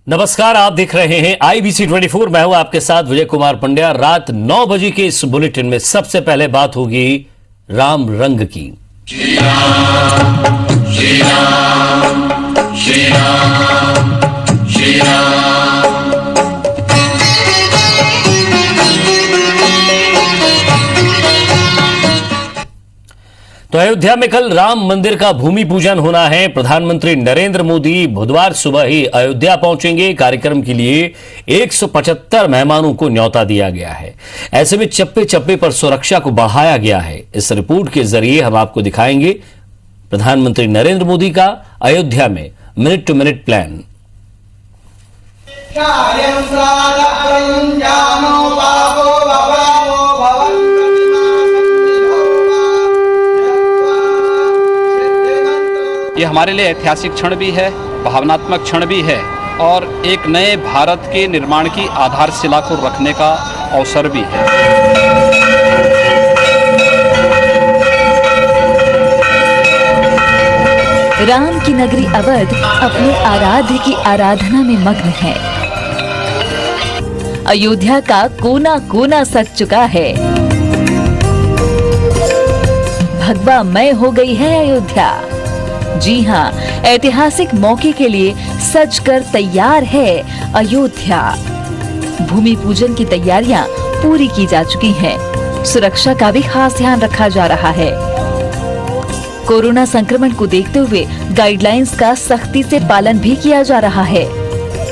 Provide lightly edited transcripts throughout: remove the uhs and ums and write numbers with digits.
नमस्कार, आप देख रहे हैं IBC 24। मैं हूं आपके साथ विजय कुमार पंड्या। रात 9 बजे के इस बुलेटिन में सबसे पहले बात होगी राम रंग की। श्री राम, श्री राम, श्री राम, श्री राम। तो अयोध्या में कल राम मंदिर का भूमि पूजन होना है। प्रधानमंत्री नरेंद्र मोदी बुधवार सुबह ही अयोध्या पहुंचेंगे। कार्यक्रम के लिए 175 मेहमानों को न्योता दिया गया है। ऐसे में चप्पे चप्पे पर सुरक्षा को बढ़ाया गया है। इस रिपोर्ट के जरिए हम आपको दिखाएंगे प्रधानमंत्री नरेंद्र मोदी का अयोध्या में मिनट टू मिनट प्लान। ये हमारे लिए ऐतिहासिक क्षण भी है, भावनात्मक क्षण भी है और एक नए भारत के निर्माण की आधारशिला को रखने का अवसर भी है। राम की नगरी अवध अपने आराध्य की आराधना में मग्न है। अयोध्या का कोना कोना सज चुका है। भगवामय हो गई है अयोध्या। जी हाँ, ऐतिहासिक मौके के लिए सजकर तैयार है अयोध्या। भूमि पूजन की तैयारियां पूरी की जा चुकी हैं। सुरक्षा का भी खास ध्यान रखा जा रहा है। कोरोना संक्रमण को देखते हुए गाइडलाइंस का सख्ती से पालन भी किया जा रहा है।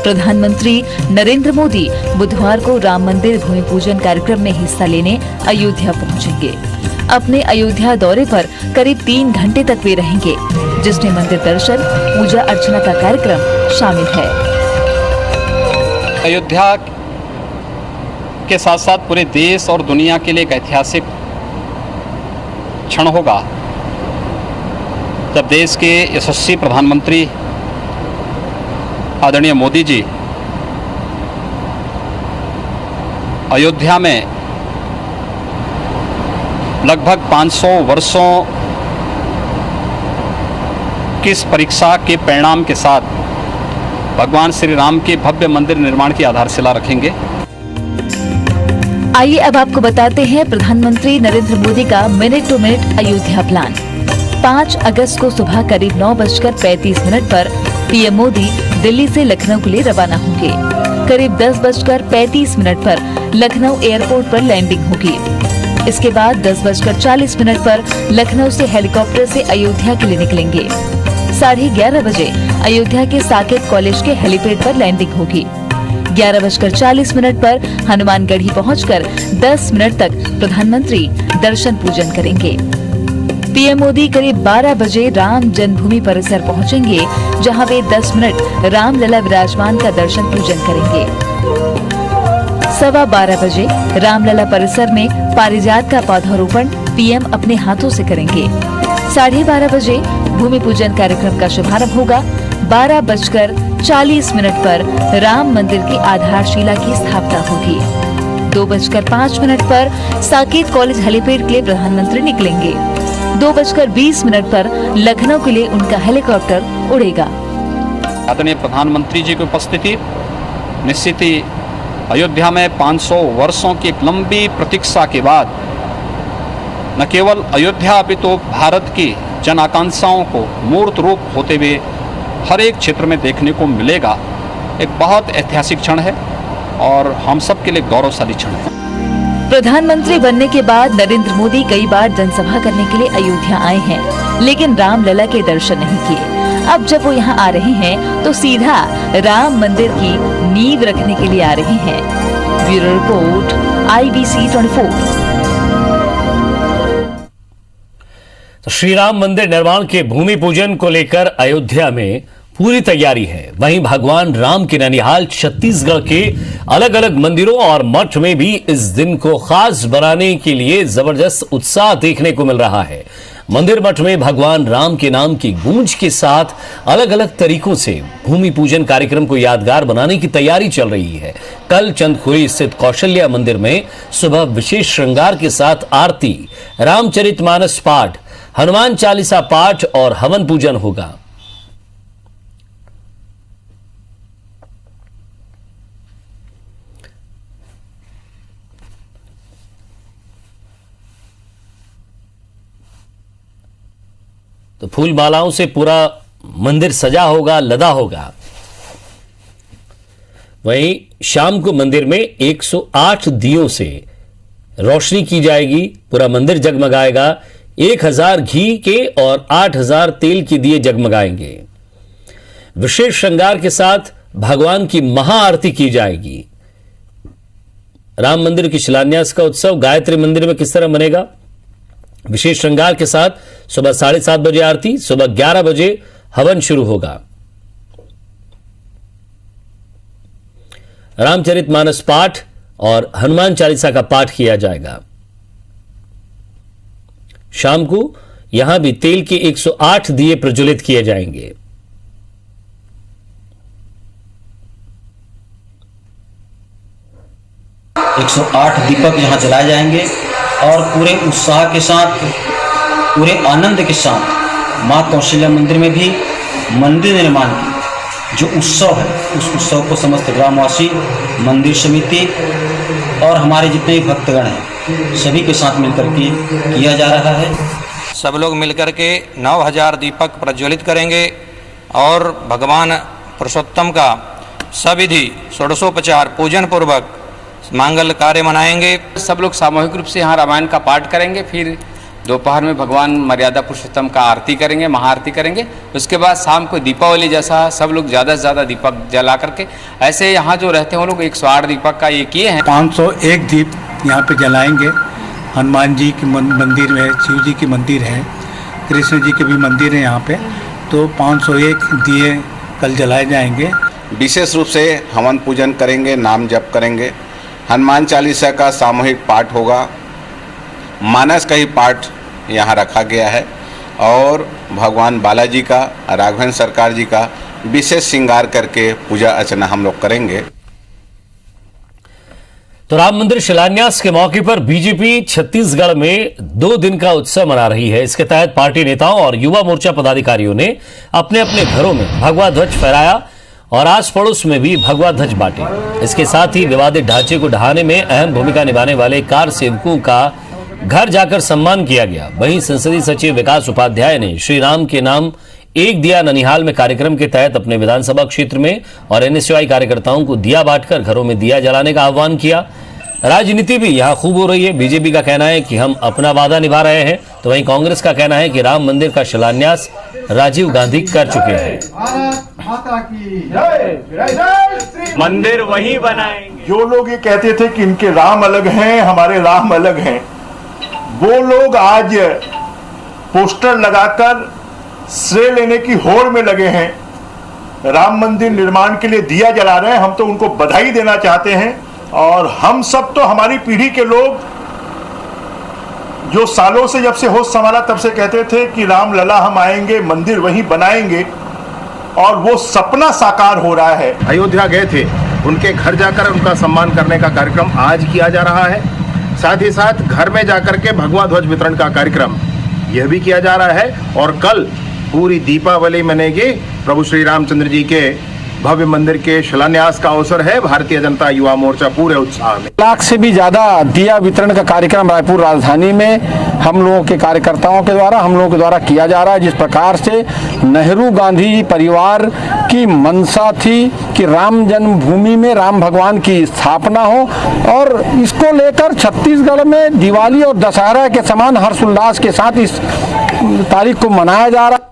प्रधानमंत्री नरेंद्र मोदी बुधवार को राम मंदिर भूमि पूजन कार्यक्रम में हिस्सा लेने अयोध्या पहुंचेंगे। अपने अयोध्या दौरे पर करीब 3 घंटे तक वे रहेंगे, जिसमें मंदिर दर्शन, पूजा अर्चना का कार्यक्रम शामिल है। अयोध्या के साथ साथ पूरे देश और दुनिया के लिए एक ऐतिहासिक क्षण होगा जब देश के यशस्वी प्रधानमंत्री आदरणीय मोदी जी अयोध्या में लगभग 500 वर्षों की इस परीक्षा के परिणाम के साथ भगवान श्री राम के भव्य मंदिर निर्माण की आधारशिला रखेंगे। आइए अब आपको बताते हैं प्रधानमंत्री नरेंद्र मोदी का minute to minute Ayodhya plan. 5 अगस्त को सुबह करीब 9:35 पर पीएम मोदी दिल्ली से लखनऊ के लिए रवाना होंगे। करीब 10:35 पर लखनऊ एयरपोर्ट पर लैंडिंग होगी। इसके बाद 10:40 पर लखनऊ से हेलीकॉप्टर से अयोध्या के लिए निकलेंगे। 11:30 बजे अयोध्या के साकेत कॉलेज के हेलीपैड पर लैंडिंग होगी। 11:40 पर हनुमानगढ़ी पहुंचकर 10 मिनट तक प्रधानमंत्री दर्शन पूजन करेंगे। पीएम मोदी करीब 12 बजे राम जन्मभूमि परिसर पहुंचेंगे, जहां वे 10 मिनट रामलला विराजमान का दर्शन पूजन करेंगे। 12:15 बजे रामलला परिसर में पारिजात का पौधारोपण पीएम अपने हाथों से करेंगे। 12:30 बजे भूमि पूजन कार्यक्रम का शुभारंभ होगा। 12:40 पर राम मंदिर की आधारशिला की स्थापना होगी। 2:05 पर साकेत कॉलेज हेलीपैड के लिए प्रधानमंत्री निकलेंगे। 2:20 पर लखनऊ के लिए उनका हेलीकॉप्टर उड़ेगा। आदरणीय प्रधानमंत्री जी की उपस्थिति निश्चित ही अयोध्या में 500 वर्षों की एक लंबी प्रतीक्षा के बाद न केवल अयोध्या अपितु भारत की जन आकांक्षाओं को मूर्त रूप होते हुए हर एक क्षेत्र में देखने को मिलेगा। एक बहुत ऐतिहासिक क्षण है और हम सब के लिए गौरवशाली क्षण है। प्रधानमंत्री बनने के बाद नरेंद्र मोदी कई बार जनसभा करने के लिए अयोध्या आए हैं, लेकिन रामलला के दर्शन नहीं किए। अब जब वो यहाँ आ रहे हैं तो सीधा राम मंदिर की नींव रखने के लिए आ रहे हैं। Bureau report IBC 24। तो श्री राम मंदिर निर्माण के भूमि पूजन को लेकर अयोध्या में पूरी तैयारी है। वहीं भगवान राम के ननिहाल छत्तीसगढ़ के अलग अलग मंदिरों और मठ में भी इस दिन को खास बनाने के लिए जबरदस्त उत्साह देखने को मिल रहा है। मंदिर मठ में भगवान राम के नाम की गूंज के साथ अलग अलग तरीकों से भूमि पूजन कार्यक्रम को यादगार बनाने की तैयारी चल रही है। कल चंदखुरी स्थित कौशल्या मंदिर में सुबह विशेष श्रृंगार के साथ आरती, रामचरितमानस पाठ, हनुमान चालीसा पाठ और हवन पूजन होगा। तो फूल मालाओं से पूरा मंदिर सजा होगा, लदा होगा। वहीं शाम को मंदिर में 108 दियों से रोशनी की जाएगी, पूरा मंदिर जगमगाएगा। 1000 घी के और 8000 तेल के दिए जगमगाएंगे। विशेष श्रृंगार के साथ भगवान की महाआरती की जाएगी। राम मंदिर की शिलान्यास का उत्सव गायत्री मंदिर में किस तरह बनेगा? विशेष श्रृंगार के साथ सुबह 7:30 बजे आरती, सुबह 11 बजे हवन शुरू होगा। रामचरितमानस पाठ और हनुमान चालीसा का पाठ किया जाएगा। शाम को यहां भी तेल के 108 दिए प्रज्वलित किए जाएंगे। एक 108 दीपक यहाँ जलाए जाएंगे और पूरे उत्साह के साथ, पूरे आनंद के साथ माँ कौशल्या मंदिर में भी मंदिर निर्माण की जो उत्सव है, उस उत्सव को समस्त ग्रामवासी, मंदिर समिति और हमारे जितने भी भक्तगण हैं सभी के साथ मिलकर के किया जा रहा है। सब लोग मिलकर के 9000 दीपक प्रज्वलित करेंगे और भगवान पुरुषोत्तम का सविधि षोडशोपचार पूजन पूर्वक मंगल कार्य मनाएंगे। सब लोग सामूहिक रूप से यहाँ रामायण का पाठ करेंगे, फिर दोपहर में भगवान मर्यादा पुरुषोत्तम का आरती करेंगे, महाआरती करेंगे। उसके बाद शाम को दीपावली जैसा सब लोग ज़्यादा से ज़्यादा दीपक जला करके, ऐसे यहाँ जो रहते हैं वो लोग 108 दीपक का ये किए हैं। 501 दीप यहाँ पे जलाएंगे। हनुमान जी के मंदिर है, शिव जी के मंदिर है, कृष्ण जी के भी मंदिर है यहाँ पे, तो 501 दिए कल जलाए जाएंगे। विशेष रूप से हवन पूजन करेंगे, नाम जप करेंगे, हनुमान चालीसा का सामूहिक पाठ होगा, मानस का ही पाठ यहाँ रखा गया है और भगवान बालाजी का, राघवेंद्र सरकार जी का विशेष श्रृंगार करके पूजा अर्चना हम लोग करेंगे। तो राम मंदिर शिलान्यास के मौके पर बीजेपी छत्तीसगढ़ में 2 दिन का उत्सव मना रही है। इसके तहत पार्टी नेताओं और युवा मोर्चा पदाधिकारियों ने अपने अपने घरों में भगवा ध्वज फहराया और आस पड़ोस में भी भगवा ध्वज बांटे। इसके साथ ही विवादित ढांचे को ढहाने में अहम भूमिका निभाने वाले कार सेवकों का घर जाकर सम्मान किया गया। वहीं संसदीय सचिव विकास उपाध्याय ने श्री राम के नाम एक दिया ननिहाल में कार्यक्रम के तहत अपने विधानसभा क्षेत्र में और एनएसयूआई कार्यकर्ताओं को दिया बांटकर घरों में दिया जलाने का आह्वान किया। राजनीति भी यहाँ खूब हो रही है। बीजेपी का कहना है कि हम अपना वादा निभा रहे हैं, तो वहीं कांग्रेस का कहना है कि राम मंदिर का शिलान्यास राजीव गांधी कर चुके हैं। मंदिर वही बनाएंगे। जो लोग ये कहते थे कि इनके राम अलग हैं, हमारे राम अलग हैं, वो लोग आज पोस्टर लगाकर श्रेय लेने की होड़ में लगे हैं। राम मंदिर निर्माण के लिए दिया जला रहे हैं। हम तो उनको बधाई देना चाहते हैं और हम सब तो, हमारी पीढ़ी के लोग जो सालों से, जब से होश संभाला तब से कहते थे कि राम लला हम आएंगे, मंदिर वहीं बनाएंगे, और वो सपना साकार हो रहा है। अयोध्या गए थे, उनके घर जाकर उनका सम्मान करने का कार्यक्रम आज किया जा रहा है। साथ ही साथ घर में जाकर के भगवा ध्वज वितरण का कार्यक्रम यह भी किया जा रहा है और कल पूरी दीपावली मनेगी। प्रभु श्री रामचंद्र जी के भव्य मंदिर के शिलान्यास का अवसर है। भारतीय जनता युवा मोर्चा पूरे उत्साह में। 1 लाख से भी ज्यादा दिया वितरण का कार्यक्रम रायपुर राजधानी में हम लोगों के कार्यकर्ताओं के द्वारा, हम लोगों के द्वारा किया जा रहा है। जिस प्रकार से नेहरू गांधी परिवार की मंशा थी कि राम जन्मभूमि में राम भगवान की स्थापना हो, और इसको लेकर छत्तीसगढ़ में दिवाली और दशहरा के समान हर्षोल्लास के साथ इस तारीख को मनाया जा रहा है।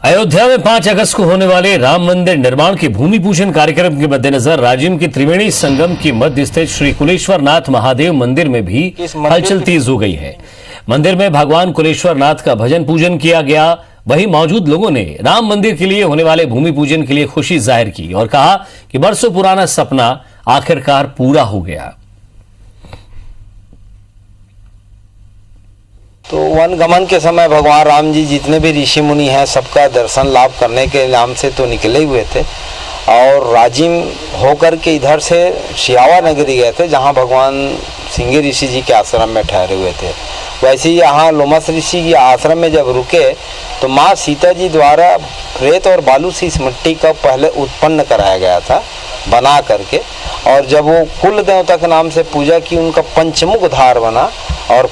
अयोध्या में 5 अगस्त को होने वाले राम मंदिर निर्माण के भूमि पूजन कार्यक्रम के मद्देनजर राजिम के त्रिवेणी संगम की मध्य स्थित श्री कुलेश्वर नाथ महादेव मंदिर में भी हलचल तेज हो गई है। मंदिर में भगवान कुलेश्वर नाथ का भजन पूजन किया गया। वहीं मौजूद लोगों ने राम मंदिर के लिए होने वाले भूमि पूजन के लिए खुशी जाहिर की और कहा कि बरसों पुराना सपना आखिरकार पूरा हो गया। तो वन गमन के समय भगवान राम जी जितने भी ऋषि मुनि हैं सबका दर्शन लाभ करने के नाम से तो निकले हुए थे, और राजिम होकर के इधर से सियावा नगरी गए थे, जहाँ भगवान सिंगी ऋषि जी के आश्रम में ठहरे हुए थे। वैसे ही यहाँ लोमस ऋषि के आश्रम में जब रुके तो माँ सीता जी द्वारा रेत और बालू से इस मिट्टी का पहले उत्पन्न कराया गया था बना करके, और जब वो कुल देवता के नाम से पूजा की, उनका पंचमुख धार बना और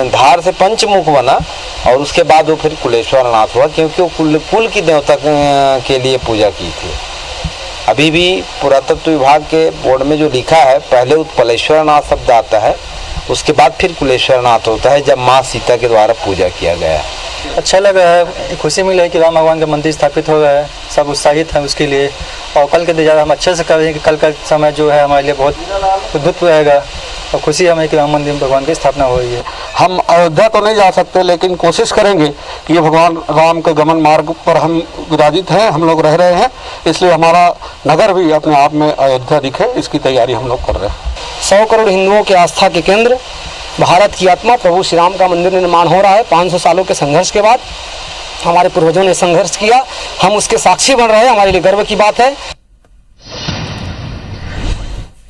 धार से पंचमुख बना, और उसके बाद वो फिर कुलेश्वर नाथ हुआ, क्योंकि वो कुल की देवता के लिए पूजा की थी। अभी भी पुरातत्व विभाग के बोर्ड में जो लिखा है, पहले उत्पलेश्वर नाथ शब्द आता है, उसके बाद फिर कुलेश्वर नाथ होता है, जब माँ सीता के द्वारा पूजा किया गया है। अच्छा लगा है, खुशी मिली है कि राम भगवान का मंदिर स्थापित हो गया है, सब उत्साहित हैं उसके लिए, और कल के दिन हम अच्छे से करेंगे कि कल का समय जो है हमारे लिए बहुत उद्भुत रहेगा, और खुशी हमें कि राम मंदिर भगवान की स्थापना हो रही है। हम अयोध्या तो नहीं जा सकते, लेकिन कोशिश करेंगे कि ये भगवान राम के गमन मार्ग पर हम विराजित हैं, हम लोग रह रहे हैं, इसलिए हमारा नगर भी अपने आप में अयोध्या दिखे, इसकी तैयारी हम लोग कर रहे हैं। 100 करोड़ हिंदुओं के आस्था के केंद्र भारत की आत्मा प्रभु श्री राम का मंदिर निर्माण हो रहा है। 500 सालों के संघर्ष के बाद हमारे पूर्वजों ने संघर्ष किया, हम उसके साक्षी बन रहे हैं, हमारे लिए गर्व की बात है।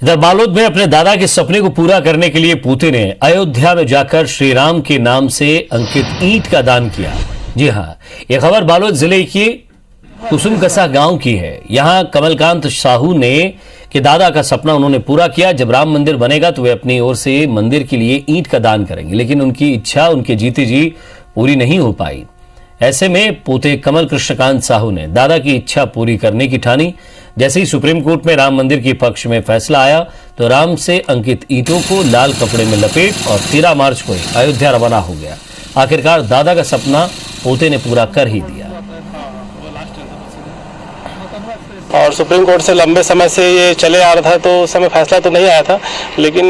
इधर बालोद में अपने दादा के सपने को पूरा करने के लिए पूते ने अयोध्या में जाकर श्री राम के नाम से अंकित ईंट का दान किया। जी हां, यह खबर बालोद जिले के कुसुमकसा गांव की है। यहां कमलकांत साहू ने कि दादा का सपना उन्होंने पूरा किया, जब राम मंदिर बनेगा तो वे अपनी ओर से मंदिर के लिए ईंट का दान करेंगे, लेकिन उनकी इच्छा उनके जीते जी पूरी नहीं हो पाई। ऐसे में पोते कमल कृष्णकांत साहू ने दादा की इच्छा पूरी करने की ठानी। जैसे ही सुप्रीम कोर्ट में राम मंदिर के पक्ष में फैसला आया तो राम से अंकित ईंटों को लाल कपड़े में लपेट और 13 मार्च को अयोध्या रवाना हो गया। आखिरकार दादा का सपना पोते ने पूरा कर ही दिया। और सुप्रीम कोर्ट से लंबे समय से ये चले आ रहा था, तो उस समय फैसला तो नहीं आया था, लेकिन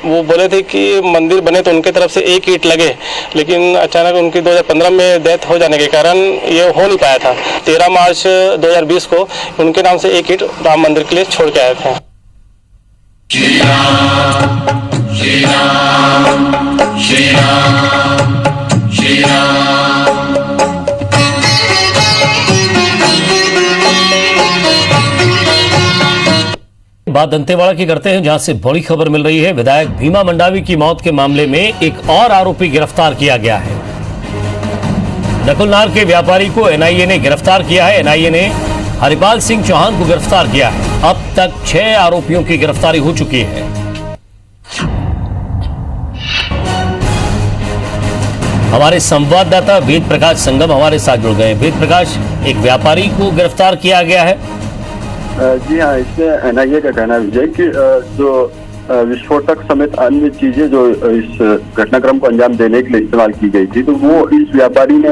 वो बोले थे कि मंदिर बने तो उनके तरफ से एक ईंट लगे, लेकिन अचानक उनकी 2015 में डेथ हो जाने के कारण ये हो नहीं पाया था। 13 मार्च 2020 को उनके नाम से एक ईंट राम मंदिर के लिए छोड़ के आए थे। श्री राम श्री राम श्री राम श्री राम। बात दंतेवाड़ा की करते हैं, जहां से बड़ी खबर मिल रही है। विधायक भीमा मंडावी की मौत के मामले में एक और आरोपी गिरफ्तार किया गया है। नकुलनार के व्यापारी को एनआईए ने गिरफ्तार किया है। एनआईए ने हरिपाल सिंह चौहान को गिरफ्तार किया है। अब तक 6 आरोपियों की गिरफ्तारी हो चुकी है। हमारे संवाददाता वेद प्रकाश संगम हमारे साथ जुड़ गए। वेद प्रकाश, एक व्यापारी को गिरफ्तार किया गया है। जी हाँ, इसमें एनआईए का कहना है विजय कि जो विस्फोटक समेत अन्य चीजें जो इस घटनाक्रम को अंजाम देने के लिए इस्तेमाल की गई थी, तो वो इस व्यापारी ने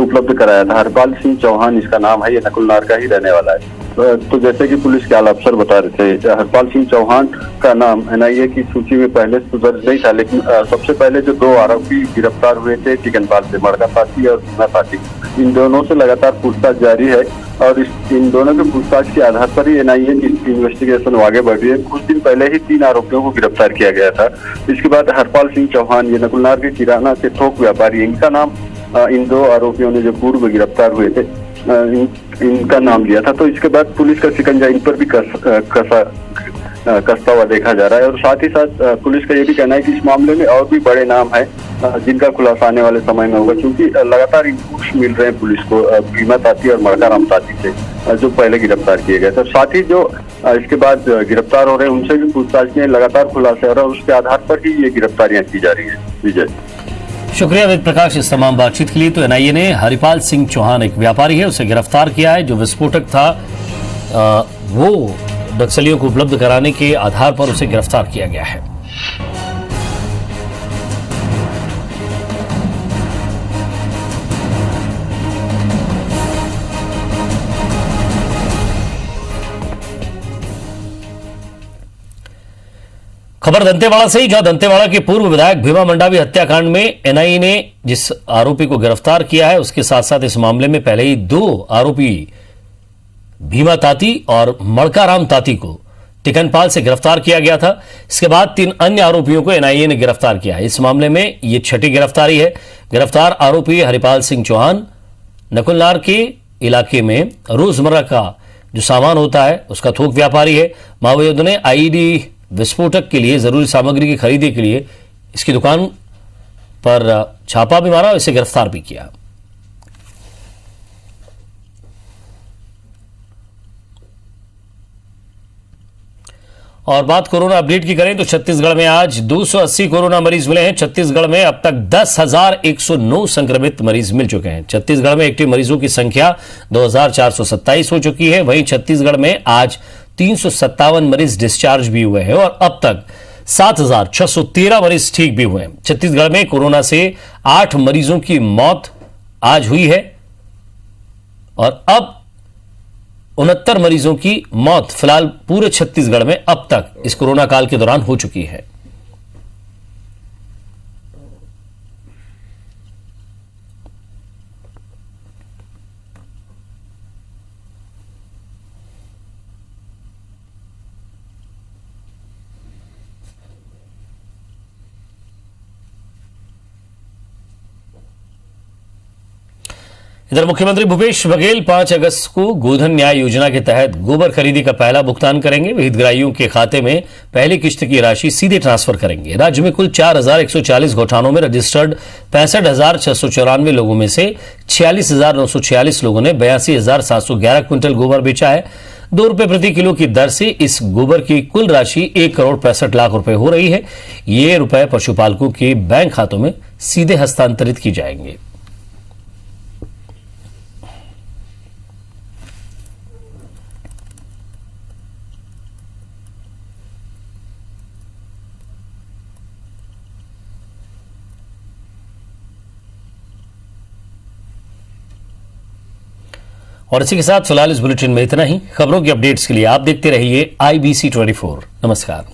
उपलब्ध कराया था। हरपाल सिंह चौहान इसका नाम है, ये नकुलनार का ही रहने वाला है। तो जैसे कि पुलिस के आला अफसर बता रहे थे, हरपाल सिंह चौहान का नाम एनआईए की सूची में पहले से दर्ज नहीं था, लेकिन सबसे पहले जो 2 आरोपी गिरफ्तार हुए थे टिकनपाल से, मड़का साथी और भीमा साथी, इन दोनों से लगातार पूछताछ जारी है और इन दोनों के पूछताछ के आधार पर ही एनआईए की इन्वेस्टिगेशन आगे बढ़ रही है। कुछ दिन पहले ही 3 आरोपियों को गिरफ्तार किया गया था। इसके बाद हरपाल सिंह चौहान, ये नकुलनार के किराना के थोक व्यापारी, इनका नाम इन 2 आरोपियों ने जो पूर्व गिरफ्तार हुए थे इनका नाम लिया था। तो इसके बाद पुलिस का शिकंजा इन पर भी कसता हुआ देखा जा रहा है। और साथ ही साथ पुलिस का ये भी कहना है कि इस मामले में और भी बड़े नाम है जिनका खुलासा आने वाले समय में होगा, क्योंकि लगातार इनपुट्स मिल रहे हैं पुलिस को भीमा ताती और मड़का राम ताती से, जो पहले गिरफ्तार किए गए थे। साथ ही जो इसके बाद गिरफ्तार हो रहे हैं उनसे भी पूछताछ में लगातार खुलासे हो रहा है, उसके आधार पर ही ये गिरफ्तारियां की जा रही है। विजय, शुक्रिया वेद प्रकाश इस तमाम बातचीत के लिए। तो एनआईए ने हरिपाल सिंह चौहान, एक व्यापारी है, उसे गिरफ्तार किया है। जो विस्फोटक था वो नक्सलियों को उपलब्ध कराने के आधार पर उसे गिरफ्तार किया गया है। खबर दंतेवाड़ा से ही, जहां दंतेवाड़ा के पूर्व विधायक भीमा मंडावी हत्याकांड में एनआईए ने जिस आरोपी को गिरफ्तार किया है, उसके साथ साथ इस मामले में पहले ही 2 आरोपी भीमा ताती और मड़का राम ताती को टिकनपाल से गिरफ्तार किया गया था। इसके बाद 3 अन्य आरोपियों को एनआईए ने गिरफ्तार किया है। इस मामले में यह 6ठी गिरफ्तारी है। गिरफ्तार आरोपी हरिपाल सिंह चौहान नकुलनार के इलाके में रोजमर्रा का जो सामान होता है उसका थोक व्यापारी है। माओवादियों ने आईईडी विस्फोटक के लिए जरूरी सामग्री की खरीदी के लिए इसकी दुकान पर छापा भी मारा और इसे गिरफ्तार भी किया। और बात कोरोना अपडेट की करें तो छत्तीसगढ़ में आज 280 कोरोना मरीज मिले हैं। छत्तीसगढ़ में अब तक 10,109 संक्रमित मरीज मिल चुके हैं। छत्तीसगढ़ में एक्टिव मरीजों की संख्या 2,427 हो चुकी है। वहीं छत्तीसगढ़ में आज 357 मरीज डिस्चार्ज भी हुए हैं और अब तक 7,613 मरीज ठीक भी हुए हैं। छत्तीसगढ़ में कोरोना से 8 मरीजों की मौत आज हुई है और अब 69 मरीजों की मौत फिलहाल पूरे छत्तीसगढ़ में अब तक इस कोरोना काल के दौरान हो चुकी है। इधर मुख्यमंत्री भूपेश बघेल 5 अगस्त को गोधन न्याय योजना के तहत गोबर खरीदी का पहला भुगतान करेंगे। हितग्राहियों के खाते में पहली किश्त की राशि सीधे ट्रांसफर करेंगे। राज्य में कुल 4,140 गौठानों में रजिस्टर्ड 65,694 लोगों में से 46,946 लोगों ने 82,711 क्विंटल गोबर बेचा है। 2 रुपए प्रति किलो की दर से इस गोबर की कुल राशि 1,65,00,000 रुपए हो रही है। ये रुपए पशुपालकों के बैंक खातों में सीधे हस्तांतरित की जाएंगे। और इसी के साथ फिलहाल इस बुलेटिन में इतना ही। खबरों की अपडेट्स के लिए आप देखते रहिए IBC 24। नमस्कार।